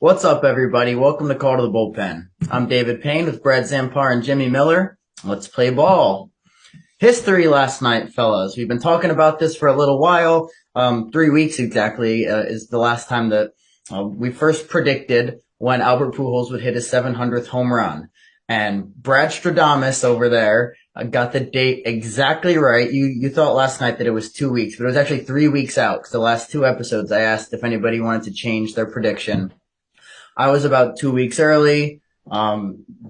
What's up, everybody? Welcome to Call to the Bullpen. I'm David Payne with Brad Zampar and Jimmy Miller. Let's play ball. History last night, fellas. We've been talking about this for a little while. 3 weeks exactly is the last time that we first predicted when Albert Pujols would hit his 700th home run. And Bradstradomus over there got the date exactly right. You thought last night that it was 2 weeks, but it was actually 3 weeks out. Because the last two episodes, I asked if anybody wanted to change their prediction. I was about 2 weeks early.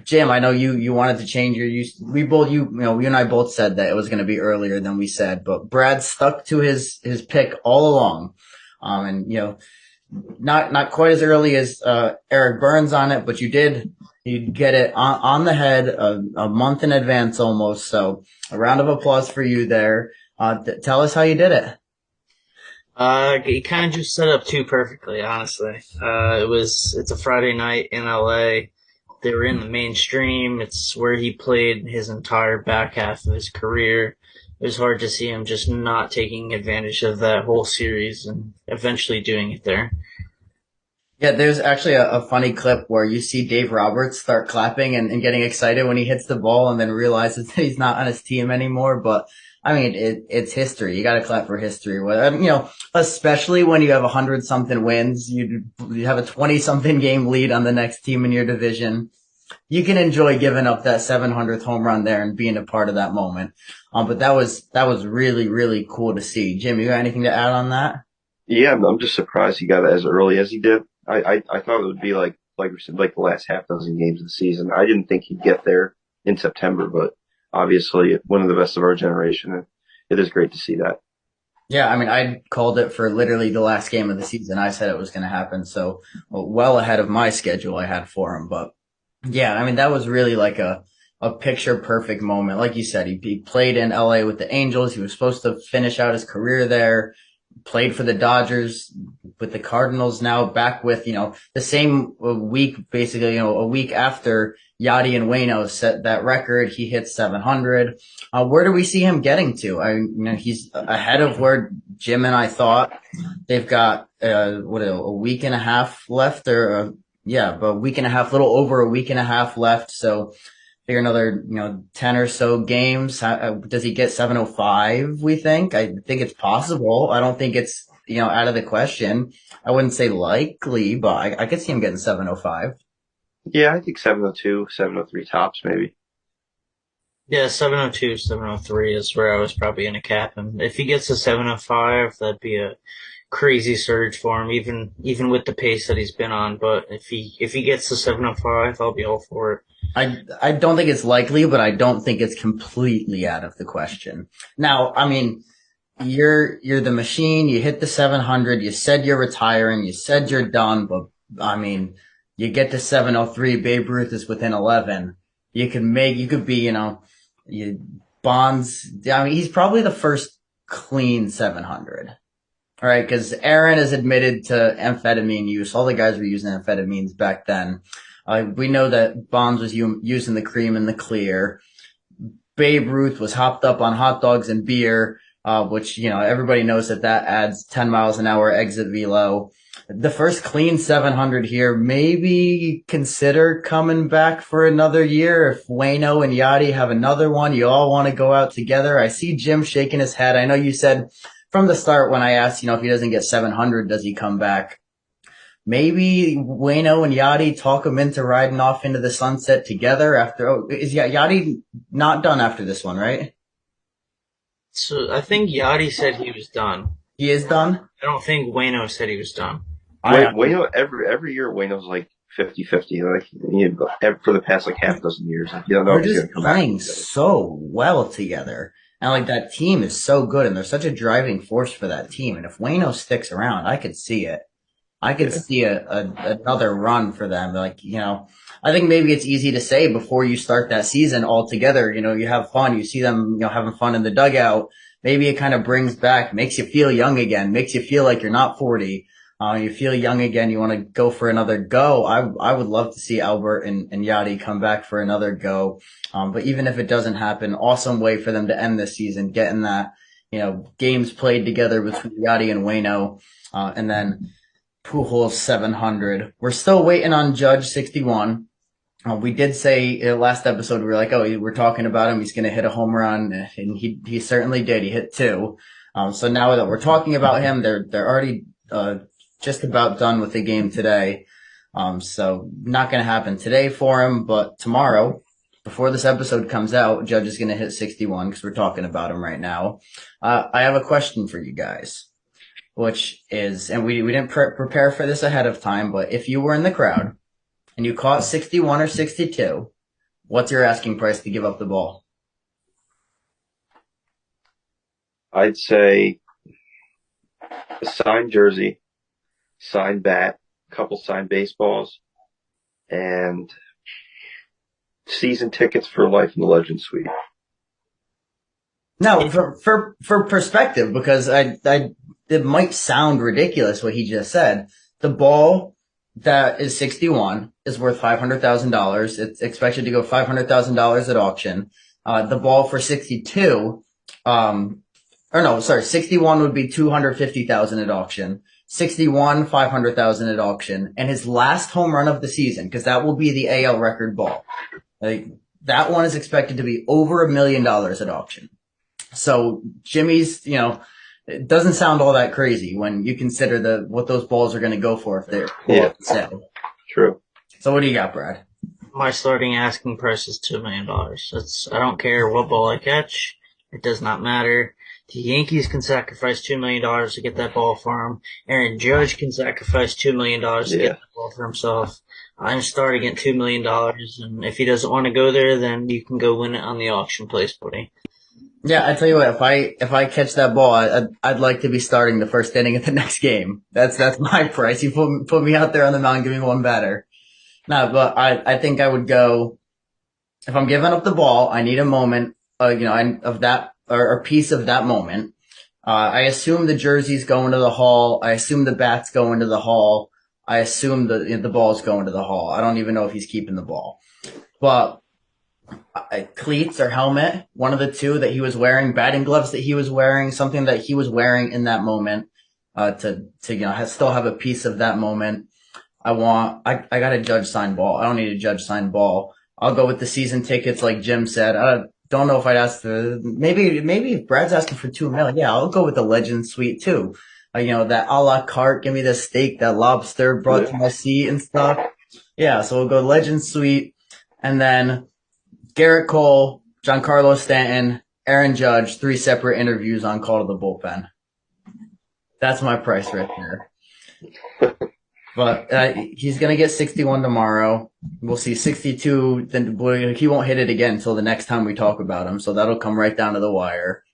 Jim, I know you wanted to change you and I both said that it was going to be earlier than we said, but Brad stuck to his pick all along. Not quite as early as, Eric Burns on it, but you get it on the head a month in advance almost. So a round of applause for you there. Tell us how you did it. You kind of just set up too perfectly, honestly. It's a Friday night in LA. They were in the mainstream. It's where he played his entire back half of his career. It was hard to see him just not taking advantage of that whole series and eventually doing it there. Yeah, there's actually a funny clip where you see Dave Roberts start clapping and getting excited when he hits the ball and then realizes that he's not on his team anymore. But I mean, it's history. You got to clap for history. Especially when you have 100 something wins, you have a 20 something game lead on the next team in your division. You can enjoy giving up that 700th home run there and being a part of that moment. But that was really, really cool to see. Jim, you got anything to add on that? Yeah, I'm just surprised he got it as early as he did. I thought it would be like we said, like the last half dozen games of the season. I didn't think he'd get there in September, but obviously one of the best of our generation. And it is great to see that. Yeah, I mean, I called it for literally the last game of the season. I said it was going to happen. So well ahead of my schedule I had for him. But yeah, I mean, that was really like a picture perfect moment. Like you said, he played in LA with the Angels. He was supposed to finish out his career there, played for the Dodgers with the Cardinals, now back with, the same week, basically, a week after Yachty and Waino set that record. He hit 700. Where do we see him getting to? He's ahead of where Jim and I thought. They've got, a week and a half left but a week and a half, little over a week and a half left. So figure another, 10 or so games. Does he get 705, we think? I think it's possible. I don't think it's, out of the question. I wouldn't say likely, but I could see him getting 705. Yeah, I think 702, 703 tops maybe. Yeah, 702, 703 is where I was probably going to cap him. If he gets to 705, that'd be a crazy surge for him, even with the pace that he's been on. But if he gets to 705, I'll be all for it. I don't think it's likely, but I don't think it's completely out of the question. Now, I mean, you're the machine. You hit the 700. You said you're retiring. You said you're done. But I mean, you get to 703. Babe Ruth is within 11. You could be, Bonds. I mean, he's probably the first clean 700. All right, because Aaron is admitted to amphetamine use. All the guys were using amphetamines back then. We know that Bonds was using the cream and the clear. Babe Ruth was hopped up on hot dogs and beer, which, everybody knows that adds 10 miles an hour exit velo. The first clean 700 here, maybe consider coming back for another year. If Waino and Yachty have another one, you all want to go out together. I see Jim shaking his head. I know you said from the start when I asked, if he doesn't get 700, does he come back? Maybe Waino and Yachty talk him into riding off into the sunset together is Yachty not done after this one, right? So I think Yachty said he was done. He is done? I don't think Waino said he was done. Waino, every year Waino's like 50-50, for the past like half dozen years. You don't know They're if he's just going to come playing back. so well together. And like that team is so good and they're such a driving force for that team. And if Waino sticks around, I could see it. I could see another run for them. I think maybe it's easy to say before you start that season all together. You have fun. You see them, having fun in the dugout. Maybe it kind of brings back, makes you feel young again, makes you feel like you're not 40. You feel young again. You want to go for another go. I would love to see Albert and Yachty come back for another go. But even if it doesn't happen, awesome way for them to end this season, getting that, games played together between Yachty and Waino. And then Pujols 700. We're still waiting on Judge 61. We did say last episode, we were like, oh, we're talking about him. He's going to hit a home run. And he certainly did. He hit two. So now that we're talking about him, they're already, just about done with the game today. So not going to happen today for him, but tomorrow, before this episode comes out, Judge is going to hit 61 because we're talking about him right now. I have a question for you guys, which is, and we didn't prepare for this ahead of time, but if you were in the crowd and you caught 61 or 62, what's your asking price to give up the ball? I'd say a signed jersey, signed bat, couple signed baseballs, and season tickets for life in the Legend Suite. No, for perspective, because it might sound ridiculous what he just said. The ball that is 61 is worth $500,000. It's expected to go $500,000 at auction. The ball for 62, or no, sorry, 61 would be 250,000 at auction. 61, 500,000 at auction. And his last home run of the season, because that will be the AL record ball. Like, that one is expected to be over $1 million at auction. So Jimmy's, it doesn't sound all that crazy when you consider what those balls are going to go for if they're on sale. True. So what do you got, Brad? My starting asking price is $2 million. I don't care what ball I catch. It does not matter. The Yankees can sacrifice $2 million to get that ball for him. Aaron Judge can sacrifice $2 million to get that ball for himself. I'm starting at $2 million, and if he doesn't want to go there, then you can go win it on the auction place, buddy. Yeah, I tell you what, if I catch that ball, I'd like to be starting the first inning of the next game. That's my price. You put me out there on the mound, give me one batter. No, but I think I would go, if I'm giving up the ball, I need a moment, of that, or a piece of that moment. I assume the jersey's going to the hall. I assume the bat's going to the hall. I assume the ball's going to the hall. I don't even know if he's keeping the ball. But cleats or helmet, one of the two that he was wearing, batting gloves that he was wearing, something that he was wearing in that moment, to still have a piece of that moment. I got a Judge signed ball. I don't need a Judge signed ball. I'll go with the season tickets, like Jim said. I don't know if I'd ask maybe if Brad's asking for $2 million. Yeah, I'll go with the Legend Suite too. That a la carte, give me the steak, that lobster brought to my seat and stuff. Yeah, so we'll go Legend Suite, and then Garrett Cole, Giancarlo Stanton, Aaron Judge, 3 separate interviews on Call to the Bullpen. That's my price right there. But he's going to get 61 tomorrow. We'll see 62. Then he won't hit it again until the next time we talk about him. So that'll come right down to the wire.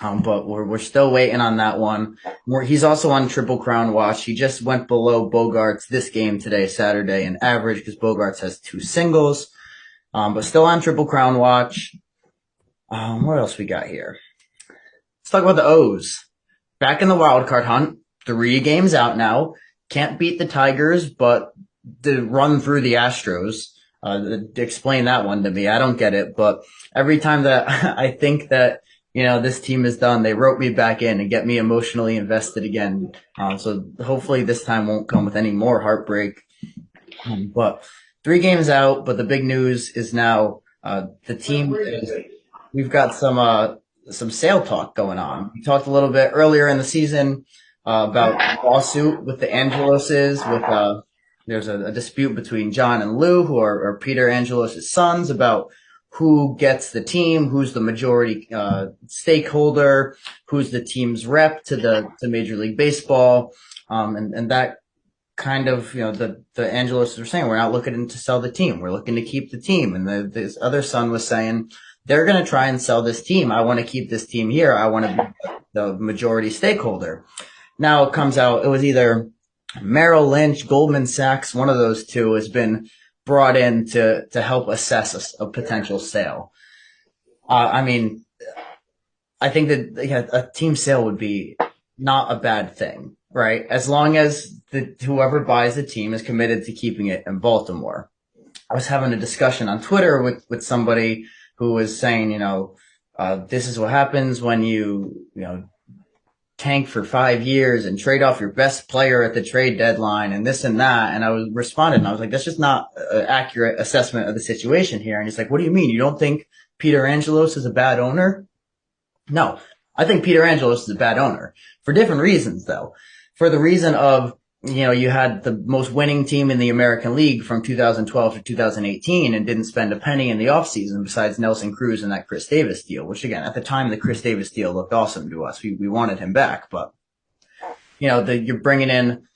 But we're still waiting on that one. He's also on Triple Crown watch. He just went below Bogarts this game today, Saturday, in average, because Bogarts has 2 singles. But still on Triple Crown watch. What else we got here? Let's talk about the O's. Back in the wild card hunt. 3 games out now. Can't beat the Tigers, but to run through the Astros. Explain that one to me. I don't get it. But every time that I think that, this team is done, they rope me back in and get me emotionally invested again. So hopefully this time won't come with any more heartbreak. But 3 games out, but the big news is now the team we've got some sale talk going on. We talked a little bit earlier in the season about a lawsuit with the Angeloses. There's a dispute between John and Lou, who are Peter Angelos' sons, about who gets the team, who's the majority stakeholder, who's the team's rep to Major League Baseball, and that kind of, the Angelos are saying, we're not looking to sell the team. We're looking to keep the team. And this other son was saying, they're going to try and sell this team. I want to keep this team here. I want to be the majority stakeholder. Now it comes out, it was either Merrill Lynch, Goldman Sachs, one of those two has been brought in to help assess a potential sale. I think that a team sale would be not a bad thing, right? As long as whoever buys the team is committed to keeping it in Baltimore. I was having a discussion on Twitter with somebody who was saying, this is what happens when you tank for 5 years and trade off your best player at the trade deadline and this and that. And I was responded and I was like, that's just not an accurate assessment of the situation here. And he's like, what do you mean? You don't think Peter Angelos is a bad owner? No, I think Peter Angelos is a bad owner for different reasons, though. For the reason of, you had the most winning team in the American League from 2012 to 2018 and didn't spend a penny in the offseason besides Nelson Cruz and that Chris Davis deal, which again, at the time, the Chris Davis deal looked awesome to us. We wanted him back, but, you're bringing in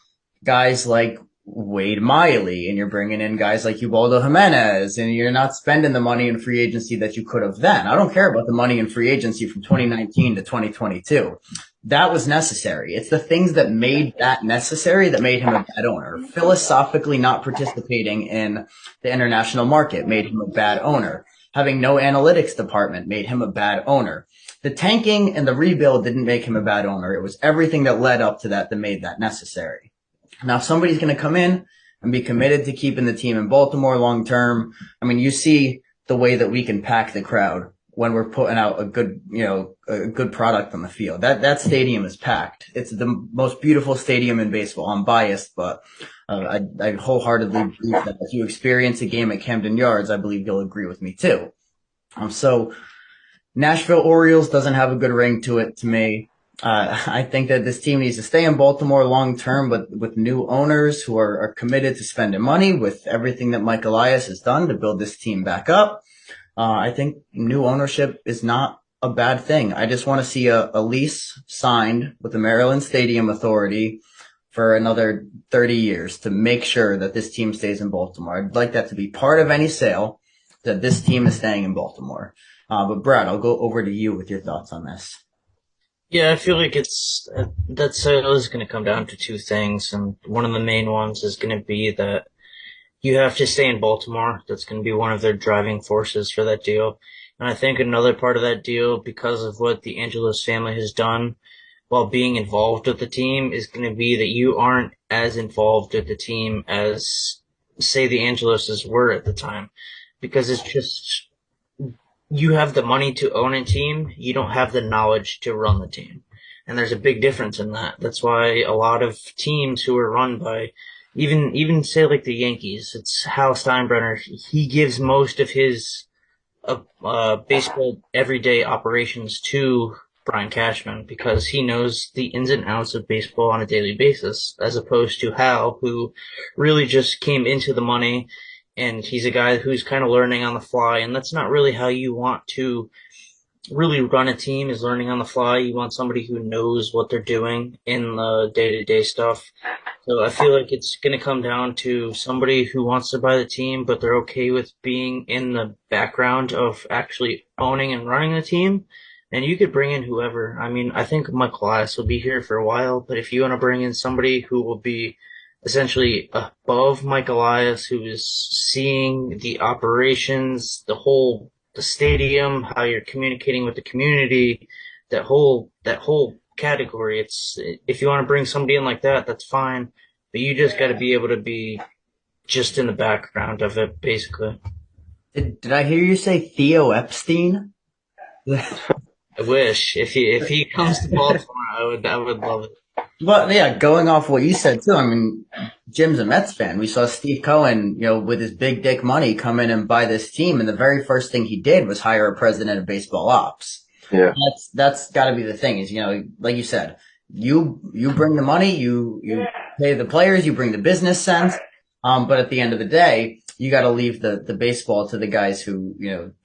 guys like Wade Miley and you're bringing in guys like Ubaldo Jimenez and you're not spending the money in free agency that you could have then. I don't care about the money in free agency from 2019 to 2022. That was necessary. It's the things that made that necessary that made him a bad owner. Philosophically not participating in the international market made him a bad owner. Having no analytics department made him a bad owner. The tanking and the rebuild didn't make him a bad owner. It was everything that led up to that made that necessary. Now, if somebody's going to come in and be committed to keeping the team in Baltimore long term, I mean, you see the way that we can pack the crowd when we're putting out a good product on the field. That stadium is packed. It's the most beautiful stadium in baseball. I'm biased, but I wholeheartedly believe that if you experience a game at Camden Yards, I believe you'll agree with me too. So Nashville Orioles doesn't have a good ring to it to me. I think that this team needs to stay in Baltimore long term, but with new owners who are committed to spending money with everything that Mike Elias has done to build this team back up. I think new ownership is not a bad thing. I just want to see a lease signed with the Maryland Stadium Authority for another 30 years to make sure that this team stays in Baltimore. I'd like that to be part of any sale, that this team is staying in Baltimore. But Brad, I'll go over to you with your thoughts on this. Yeah, I feel like that sale is going to come down to two things, and one of the main ones is going to be that you have to stay in Baltimore. That's going to be one of their driving forces for that deal. And I think another part of that deal, because of what the Angelos family has done while being involved with the team, is going to be that you aren't as involved with the team as, say, the Angeloses were at the time. Because it's just, you have the money to own a team, you don't have the knowledge to run the team. And there's a big difference in that. That's why a lot of teams who are run by, even say like the Yankees, it's Hal Steinbrenner, he gives most of his baseball everyday operations to Brian Cashman because he knows the ins and outs of baseball on a daily basis, as opposed to Hal, who really just came into the money. And he's a guy who's kind of learning on the fly, and that's not really how you want to really run a team, is learning on the fly. You want somebody who knows what they're doing in the day-to-day stuff. So I feel like it's going to come down to somebody who wants to buy the team, but they're okay with being in the background of actually owning and running the team. And you could bring in whoever. I mean, I think Mike Elias will be here for a while, but if you want to bring in somebody who will be essentially above Mike Elias, who is seeing the operations, the stadium, how you're communicating with the community, that whole category. If you want to bring somebody in like that, that's fine, but you just got to be able to be just in the background of it, basically. Did I hear you say Theo Epstein? I wish if he comes to Baltimore, I would love it. But yeah, going off what you said too, I mean, Jim's a Mets fan. We saw Steve Cohen, with his big dick money come in and buy this team, and the very first thing he did was hire a president of baseball ops. Yeah. That's gotta be the thing is, like you said, you bring the money, you pay the players, you bring the business sense. But at the end of the day, you gotta leave the baseball to the guys who,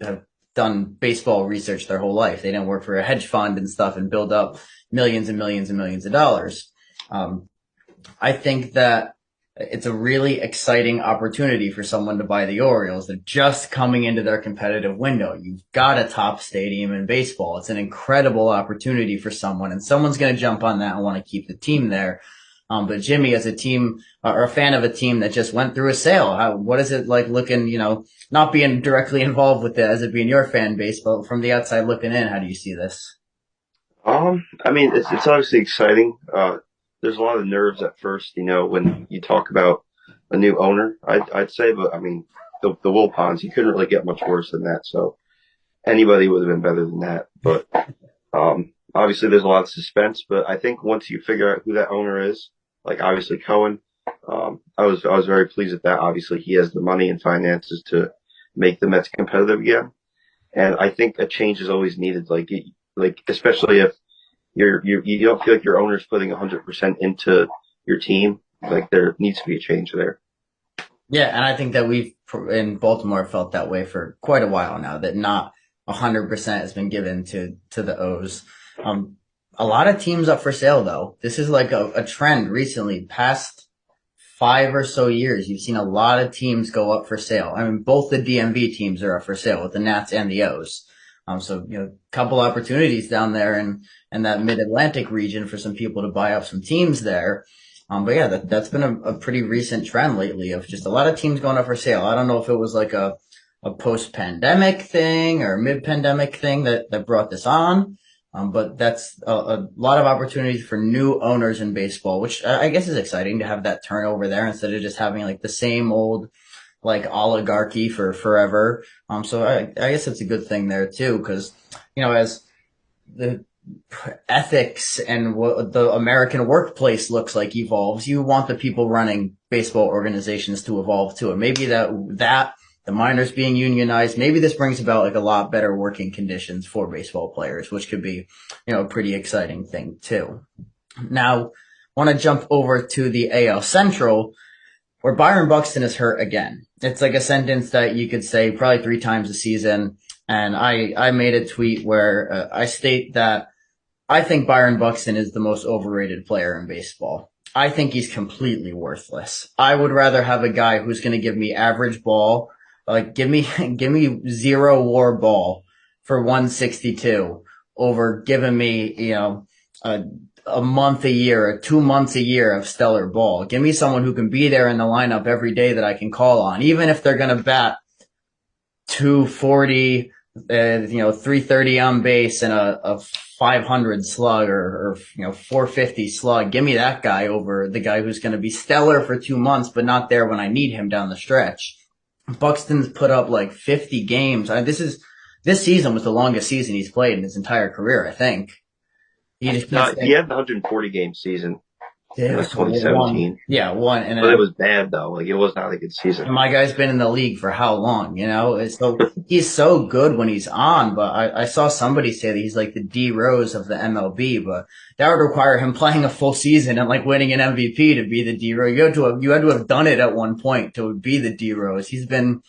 have done baseball research their whole life. They didn't work for a hedge fund and stuff and build up millions and millions and millions of dollars. I think that it's a really exciting opportunity for someone to buy the Orioles. They're just coming into their competitive window. You've got a top stadium in baseball. It's an incredible opportunity for someone, and someone's going to jump on that and want to keep the team there. But Jimmy, as a team or a fan of a team that just went through a sale, what is it like looking, not being directly involved with it as it being your fan base, but from the outside looking in, how do you see this? I mean, it's obviously exciting. There's a lot of nerves at first, when you talk about a new owner, I'd say, but I mean, the Wilpons, you couldn't really get much worse than that. So anybody would have been better than that. But, obviously there's a lot of suspense, but I think once you figure out who that owner is, like obviously Cohen, I was very pleased with that. Obviously, he has the money and finances to make the Mets competitive again, and I think a change is always needed. Like especially if you don't feel like your owner's putting 100% into your team, like there needs to be a change there. Yeah, and I think that we've in Baltimore felt that way for quite a while now. That not 100% has been given to the O's. Um, a lot of teams up for sale though. This is like a trend recently, past 5 or so years. You've seen a lot of teams go up for sale. I mean, both the DMV teams are up for sale with the Nats and the O's. So a couple opportunities down there in that Mid Atlantic region for some people to buy up some teams there. But yeah, that's been a pretty recent trend lately of just a lot of teams going up for sale. I don't know if it was like a post-pandemic thing or mid-pandemic thing that brought this on. But that's a lot of opportunities for new owners in baseball, which I guess is exciting to have that turnover there instead of just having like the same old like oligarchy for forever. So I guess it's a good thing there too, because as the ethics and what the American workplace looks like evolves, you want the people running baseball organizations to evolve too. And maybe that the minors being unionized, maybe this brings about like a lot better working conditions for baseball players, which could be, a pretty exciting thing too. Now, want to jump over to the AL Central, where Byron Buxton is hurt again. It's like a sentence that you could say probably 3 times a season. And I made a tweet where I state that I think Byron Buxton is the most overrated player in baseball. I think he's completely worthless. I would rather have a guy who's going to give me average ball, like give me 0 WAR ball for 162 over giving me, a month a year or 2 months a year of stellar ball. Give me someone who can be there in the lineup every day that I can call on, even if they're going to bat 240, 330 on base and a 500 slug or 450 slug. Give me that guy over the guy who's going to be stellar for 2 months, but not there when I need him down the stretch. Buxton's put up like 50 games. This season was the longest season he's played in his entire career, I think. He had the 140 game season in like 2017. One. But it was bad though. Like it was not a good season. My guy's been in the league for how long? So he's so good when he's on. But I saw somebody say that he's like the D Rose of the MLB. But that would require him playing a full season and like winning an MVP to be the D Rose. You had to have done it at one point to be the D Rose. He's been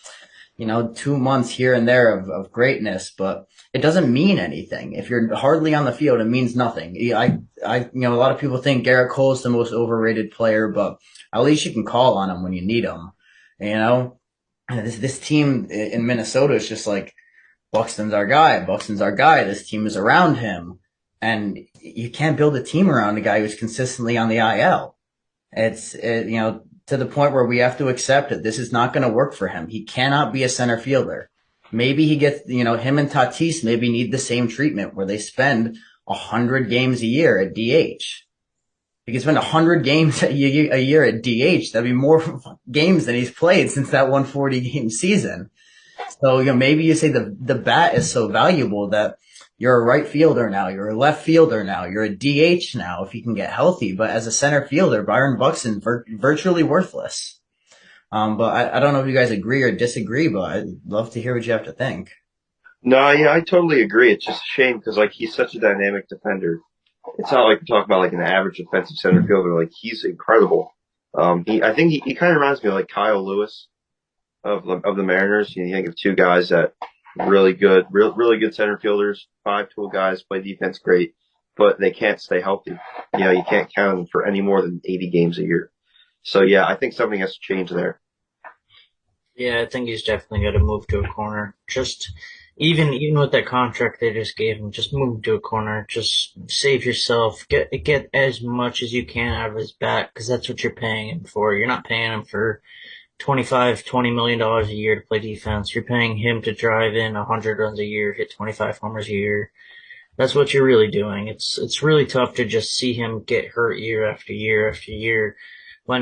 2 months here and there of greatness, but it doesn't mean anything. If you're hardly on the field, it means nothing. A lot of people think Garrett Cole is the most overrated player, but at least you can call on him when you need him. This team in Minnesota is just like, Buxton's our guy. Buxton's our guy. This team is around him. And you can't build a team around a guy who's consistently on the IL. To the point where we have to accept that this is not going to work for him. He cannot be a center fielder. Maybe he gets, him and Tatis maybe need the same treatment where they spend 100 games a year at DH. If he can spend 100 games a year at DH, that'd be more games than he's played since that 140 game season. So, maybe you say the bat is so valuable that you're a right fielder now, you're a left fielder now, you're a DH now if you can get healthy. But as a center fielder, Byron Buxton virtually worthless. But I don't know if you guys agree or disagree, but I'd love to hear what you have to think. No, yeah, I totally agree. It's just a shame because like he's such a dynamic defender. It's not like we talk about like an average defensive center fielder. Like he's incredible. I think he kind of reminds me of like Kyle Lewis of the Mariners. You think of two guys that really good center fielders, 5-tool guys, play defense great, but they can't stay healthy. You can't count them for any more than 80 games a year. So yeah, I think something has to change there. Yeah, I think he's definitely got to move to a corner. Just even with that contract they just gave him, just move to a corner. Just save yourself. Get as much as you can out of his bat because that's what you're paying him for. You're not paying him for $20 million a year to play defense. You're paying him to drive in 100 runs a year, hit 25 homers a year. That's what you're really doing. It's really tough to just see him get hurt year after year after year. When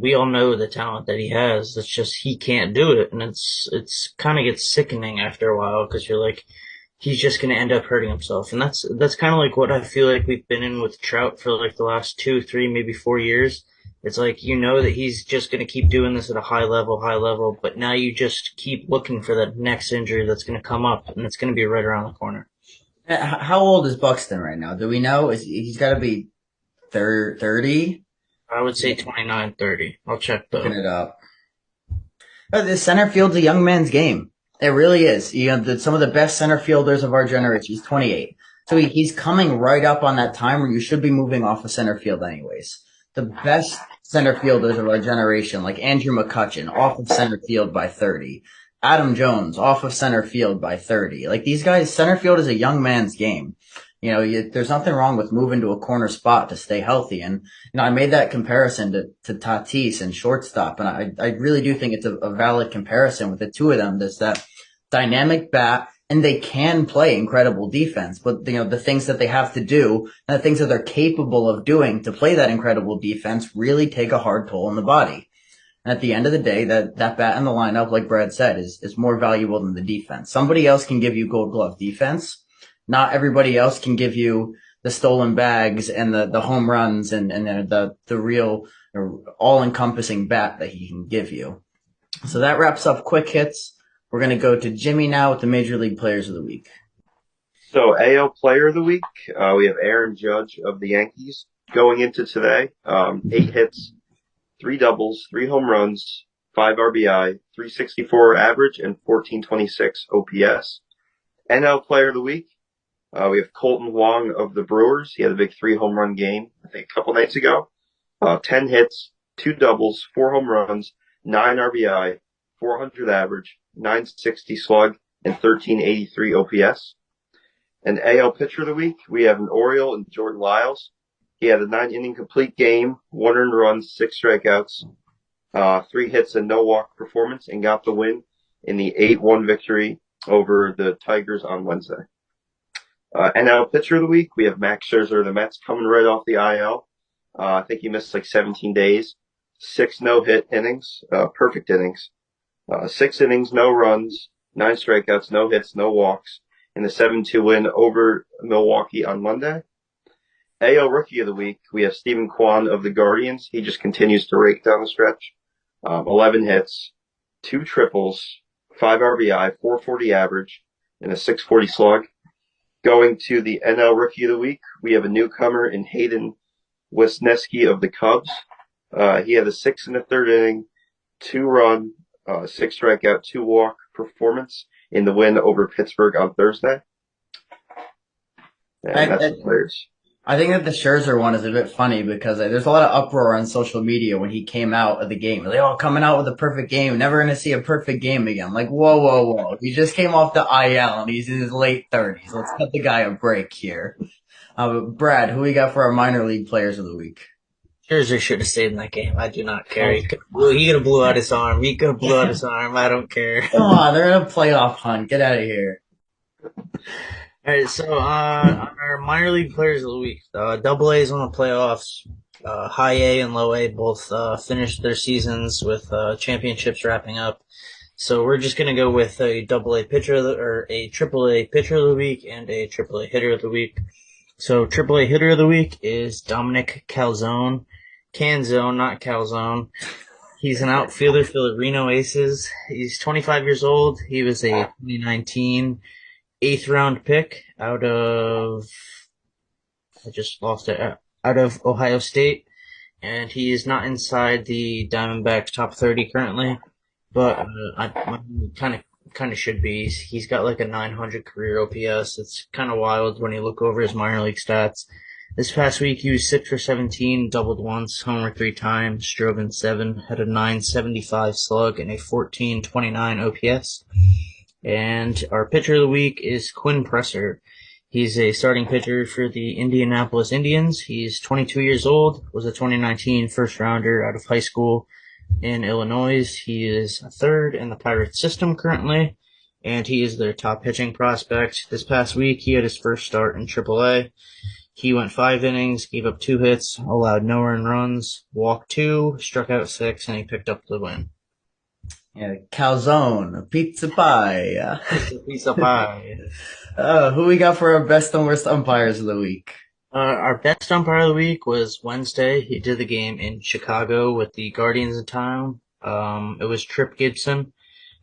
we all know the talent that he has. It's just he can't do it, and it's kind of gets sickening after a while because you're like, he's just going to end up hurting himself. And that's kind of like what I feel like we've been in with Trout for like the last 2, 3, maybe 4 years. It's like you know that he's just going to keep doing this at a high level, but now you just keep looking for that next injury that's going to come up, and it's going to be right around the corner. How old is Buxton right now? Do we know? He's got to be 30? I would say 29, 30. I'll check Looking though. it up. But the center field's a young man's game. It really is. Some of the best center fielders of our generation. He's 28. So he's coming right up on that time where you should be moving off of center field anyways. The best center fielders of our generation, like Andrew McCutchen, off of center field by 30. Adam Jones, off of center field by 30. Like these guys, center field is a young man's game. There's nothing wrong with moving to a corner spot to stay healthy. And, I made that comparison to Tatis and shortstop. And I really do think it's a valid comparison with the two of them. There's that dynamic bat and they can play incredible defense, but the things that they have to do and the things that they're capable of doing to play that incredible defense really take a hard toll on the body. And at the end of the day, that bat in the lineup, like Brad said, is more valuable than the defense. Somebody else can give you Gold Glove defense. Not everybody else can give you the stolen bags and the home runs and the real all-encompassing bat that he can give you. So that wraps up quick hits. We're going to go to Jimmy now with the Major League Players of the Week. So AL Player of the Week, we have Aaron Judge of the Yankees going into today. 8 hits, 3 doubles, 3 home runs, 5 RBI, 364 average, and 1426 OPS. NL Player of the Week, we have Colton Wong of the Brewers. He had a big 3 home run game, I think, a couple nights ago. 10 hits, 2 doubles, 4 home runs, 9 RBI, 400 average, 960 slug, and 1383 OPS. And AL Pitcher of the Week, we have an Oriole and Jordan Lyles. He had a 9-inning complete game, 1 earned run, 6 strikeouts, 3 hits and no walk performance, and got the win in the 8-1 victory over the Tigers on Wednesday. NL Pitcher of the Week, we have Max Scherzer of the Mets coming right off the IL. I think he missed like 17 days. 6 no-hit innings, perfect innings. 6 innings, no runs, 9 strikeouts, no hits, no walks, in the 7-2 win over Milwaukee on Monday. AL Rookie of the Week, we have Stephen Kwan of the Guardians. He just continues to rake down the stretch. 11 hits, 2 triples, 5 RBI, 440 average, and a 640 slug. Going to the NL Rookie of the Week, we have a newcomer in Hayden Wesneski of the Cubs. He had a 6 and a third inning, 2-run, 6 strikeout, 2 walk performance in the win over Pittsburgh on Thursday. And that's the players. I think that the Scherzer one is a bit funny because there's a lot of uproar on social media when he came out of the game. Like, coming out with a perfect game, never going to see a perfect game again. Like, whoa. He just came off the IL and he's in his late 30s. Let's cut the guy a break here. Brad, who we got for our minor league players of the week? Scherzer should have stayed in that game. I do not care. He could have blew out his arm. I don't care. Come on, they're in a playoff hunt. Get out of here. All right, so on our minor league players of the week, Double A's on the playoffs. High A and Low A both finished their seasons with championships wrapping up. So we're just gonna go with a Double A pitcher or a Triple A pitcher of the week and a Triple A hitter of the week. So Triple A hitter of the week is Dominic Calzone. Canzone, not Calzone. He's an outfielder for the Reno Aces. He's 25 years old. He was a 2019 8th round pick out of Ohio State, and he is not inside the Diamondbacks top 30 currently, but kind of should be. He's got like a 900 career OPS. It's kind of wild when you look over his minor league stats. This past week he was 6 for 17, doubled once, homered 3 times, drove in 7, had a 975 slug and a 1429 OPS. And our pitcher of the week is Quinn Presser. He's a starting pitcher for the Indianapolis Indians. He's 22 years old, was a 2019 first rounder out of high school in Illinois. He is a 3rd in the Pirates system currently, and he is their top pitching prospect. This past week, he had his first start in AAA. He went 5 innings, gave up 2 hits, allowed no earned runs, walked 2, struck out 6, and he picked up the win. Yeah, calzone, pizza pie. Piece of pie. Who we got for our best and worst umpires of the week? Our best umpire of the week was Wednesday. He did the game in Chicago with the Guardians of Town. It was Trip Gibson,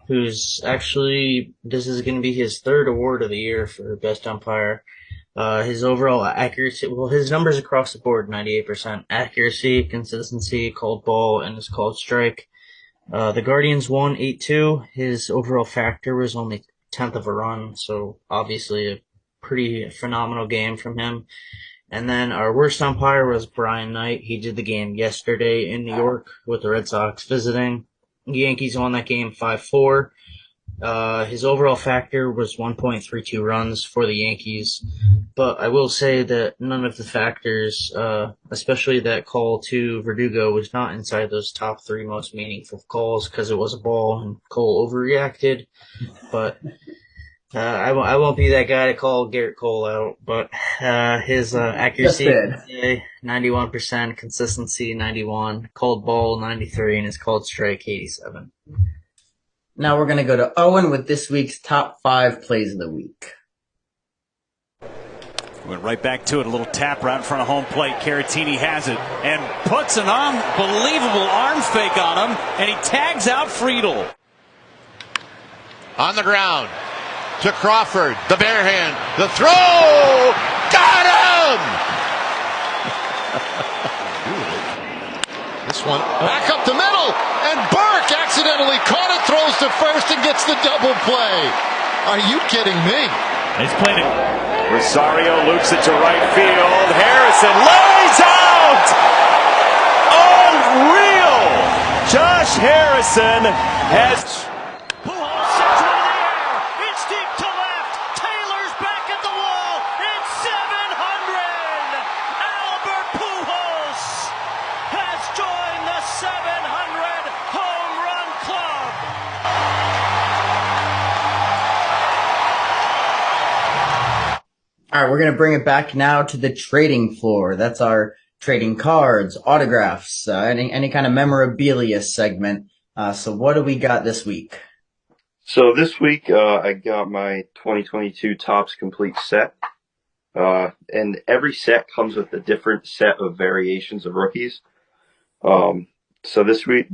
who's actually, this is going to be his third award of the year for best umpire. His overall accuracy, well, his numbers across the board, 98% accuracy, consistency, called ball, and his called strike. The Guardians won 8-2. His overall factor was only 10th of a run, so obviously a pretty phenomenal game from him. And then our worst umpire was Brian Knight. He did the game yesterday in New York with the Red Sox visiting. The Yankees won that game 5-4. His overall factor was 1.32 runs for the Yankees. But I will say that none of the factors, especially that call to Verdugo, was not inside those top three most meaningful calls because it was a ball and Cole overreacted. But I won't be that guy to call Garrett Cole out. but his accuracy, 91%, consistency, 91, called ball, 93, and his called strike, 87. Now we're going to go to Owen with this week's top 5 plays of the week. Went right back to it. A little tap right in front of home plate. Caratini has it and puts an unbelievable arm fake on him, and he tags out Friedel. On the ground to Crawford. The bare hand. The throw. Got him! This one back up the middle. And Burke accidentally caught it. Throws to first and gets the double play. Are you kidding me? He's played it. Rosario loops it to right field. Harrison lays out! Unreal! Josh Harrison has... Pujols sends it in the air. It's deep to left. Taylor's back at the wall. It's 700. Albert Pujols has joined the 700 home run club. All right, we're going to bring it back now to the trading floor. That's our trading cards, autographs, any kind of memorabilia segment. So what do we got this week? So this week, I got my 2022 Topps complete set. And every set comes with a different set of variations of rookies. So this week,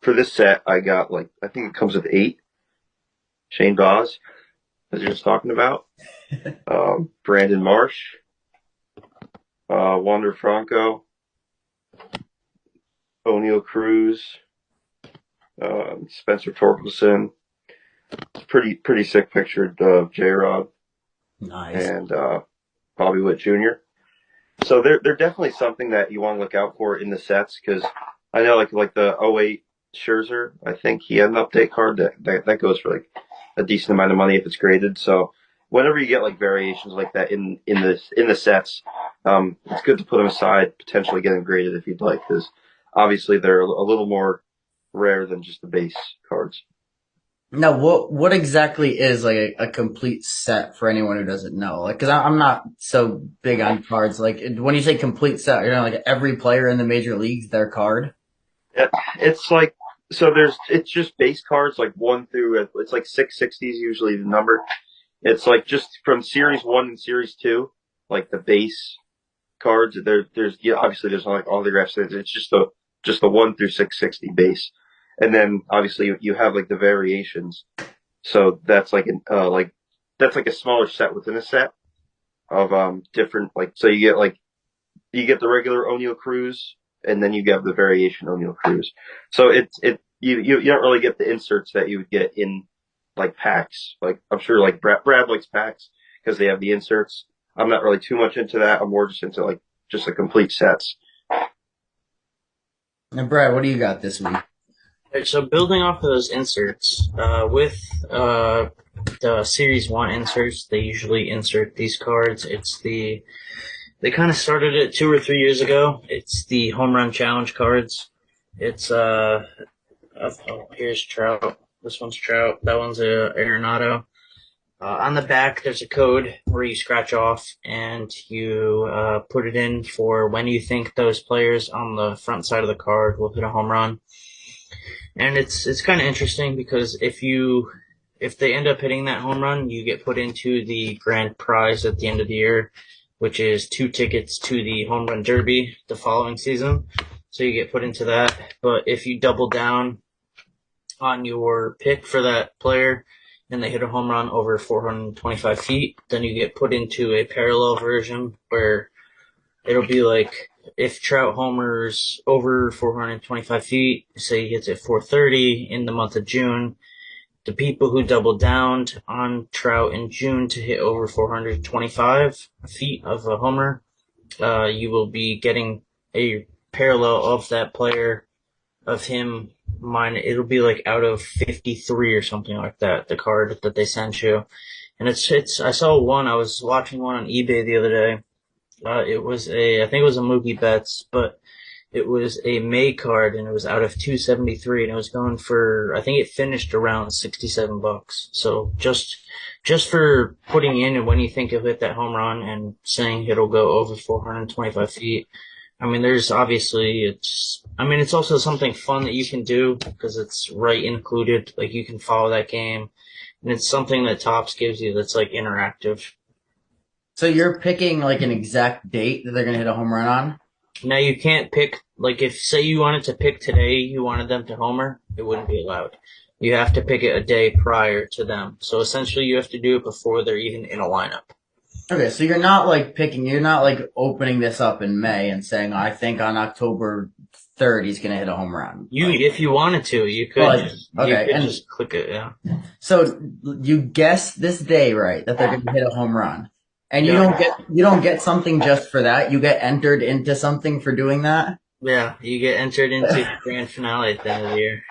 for this set, I got I think it comes with 8. Shane Baz, as you're just talking about. Brandon Marsh, Wander Franco, O'Neill Cruz, Spencer Torkelson. It's pretty sick picture of J-Rod. Nice. And Bobby Witt Jr. So they're definitely something that you want to look out for in the sets, because I know like the '08 Scherzer, I think he had an update card that goes for a decent amount of money if it's graded. So whenever you get variations like that in the sets, it's good to put them aside, potentially get them graded if you'd like, because obviously they're a little more rare than just the base cards. Now, what exactly is a complete set for anyone who doesn't know? Because I'm not so big on cards. When you say complete set, every player in the major leagues, their card. It's it's just base cards 1 through, it's 660 is usually the number. It's just from Series 1 and Series 2, the base cards. There's obviously there's autographs. It's just the 1 through 660 base. And then obviously you have the variations. So that's that's a smaller set within a set of different so you get the regular O'Neill Cruz, and then you get the variation O'Neill Cruz. So you don't really get the inserts that you would get in packs. I'm sure Brad likes packs because they have the inserts. I'm not really too much into that. I'm more just into just the complete sets. And Brad, what do you got this week? Right, so building off of those inserts, with the Series 1 inserts, they usually insert these cards. They kind of started it 2 or 3 years ago. It's the Home Run Challenge cards. It's, here's Trout. This one's Trout. That one's Arenado. On the back, there's a code where you scratch off and you put it in for when you think those players on the front side of the card will hit a home run. And it's kind of interesting because if they end up hitting that home run, you get put into the grand prize at the end of the year, which is 2 tickets to the home run derby the following season. So you get put into that. But if you double down on your pick for that player and they hit a home run over 425 feet, then you get put into a parallel version where it'll be like if Trout homers over 425 feet, say he hits at 430 in the month of June, the people who doubled down on Trout in June to hit over 425 feet of a homer, you will be getting a parallel of that player, of him. It'll be like out of 53 or something like that, the card that they sent you. And I saw one, I was watching one on eBay the other day. I think it was a Mookie Betts, but it was a May card, and it was out of 273, and it was going for, I think it finished around $67. So just for putting in and when you think of it, that home run, and saying it'll go over 425 feet. I mean, it's also something fun that you can do because it's right included. Like, you can follow that game, and it's something that Topps gives you that's like interactive. So you're picking like an exact date that they're going to hit a home run on? Now you can't pick, like if say you wanted to pick today, you wanted them to homer, it wouldn't be allowed. You have to pick it a day prior to them. So essentially you have to do it before they're even in a lineup. Okay, so you're not like opening this up in May and saying, I think on October 3rd he's going to hit a home run. If you wanted to, you could, just click it, yeah. So you guess this day, right, that they're going to hit a home run. And you don't get something just for that. You get entered into something for doing that. Yeah, you get entered into the grand finale at the end of the year.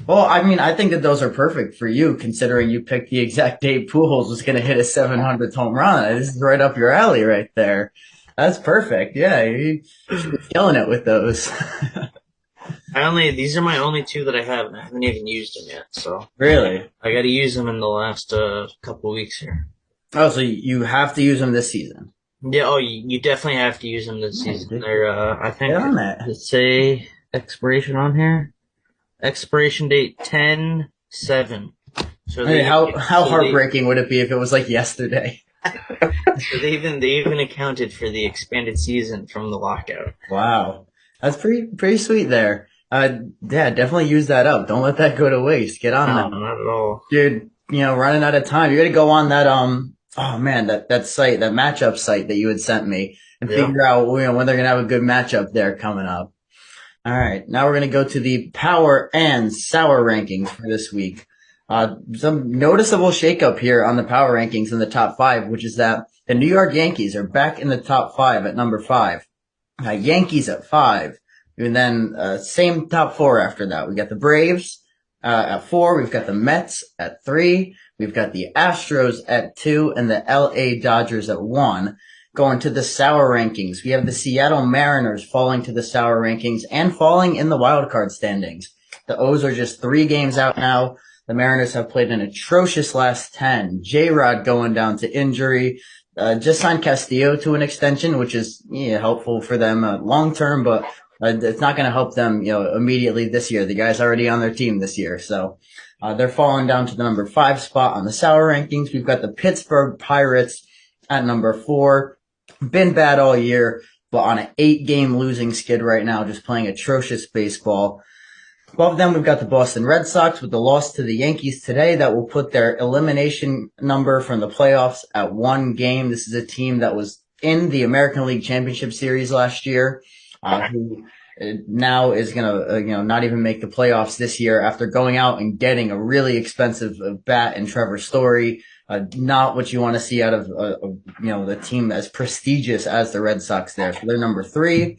Well, I mean, I think that those are perfect for you, considering you picked the exact date Pujols was going to hit his 700th home run. This is right up your alley, right there. That's perfect. Yeah, you should be killing it with those. These are my only 2 that I have, and I haven't even used them yet. So really, I got to use them in the last couple weeks here. Oh, so you have to use them this season? Yeah. you definitely have to use them this season. They're, I think, let's say expiration on here. Expiration date 10/7. So how heartbreaking would it be if it was like yesterday? So they even accounted for the expanded season from the lockout. Wow, that's pretty sweet there. Yeah, definitely use that up. Don't let that go to waste. Get on that. Not at all, dude. Running out of time. You got to go on that oh man, that site, that matchup site that you had sent me, and figure out when they're gonna have a good matchup there coming up. All right, now we're gonna go to the power and sour rankings for this week. Some noticeable shakeup here on the power rankings in the top 5, which is that the New York Yankees are back in the top 5 at number 5. Yankees at 5, and then same top 4 after that. We got the Braves at 4. We've got the Mets at 3. We've got the Astros at 2 and the LA Dodgers at 1. Going to the sour rankings, we have the Seattle Mariners falling to the sour rankings and falling in the wild card standings. The O's are just 3 games out now. The Mariners have played an atrocious last 10. J-Rod going down to injury. Just signed Castillo to an extension, which is helpful for them long term, but it's not going to help them immediately this year. The guy's already on their team this year, so they're falling down to the number 5 spot on the sour rankings. We've got the Pittsburgh Pirates at number 4. Been bad all year, but on an 8-game losing skid right now, just playing atrocious baseball. Above them, we've got the Boston Red Sox with the loss to the Yankees today. That will put their elimination number from the playoffs at 1 game. This is a team that was in the American League Championship Series last year, who now is going to, not even make the playoffs this year after going out and getting a really expensive bat in Trevor Story. Not what you want to see out of, the team as prestigious as the Red Sox there. So they're number 3.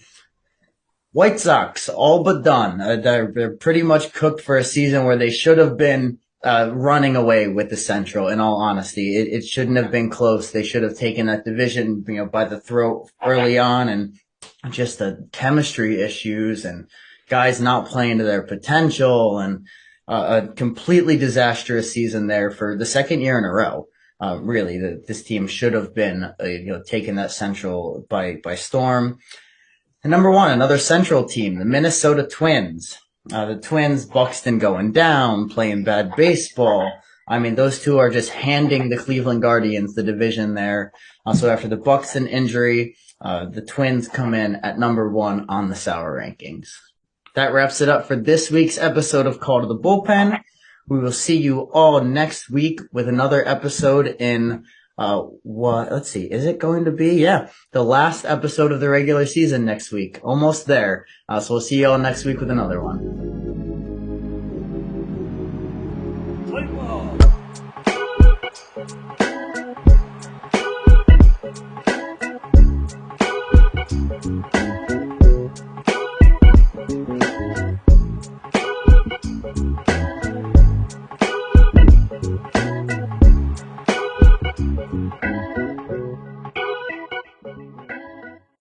White Sox, all but done. They're pretty much cooked for a season where they should have been running away with the Central, in all honesty. It shouldn't have been close. They should have taken that division, by the throat early on, and just the chemistry issues and guys not playing to their potential, and a completely disastrous season there for the second year in a row. Really, this team should have been, taking that Central by storm. And number 1, another Central team, the Minnesota Twins. The Twins, Buxton going down, playing bad baseball. I mean, those two are just handing the Cleveland Guardians the division there. So after the Buxton injury, the Twins come in at number 1 on the Sour rankings. That wraps it up for this week's episode of Call to the Bullpen. We will see you all next week with another episode in, let's see, is it going to be? Yeah, the last episode of the regular season next week. Almost there. So we'll see you all next week with another one.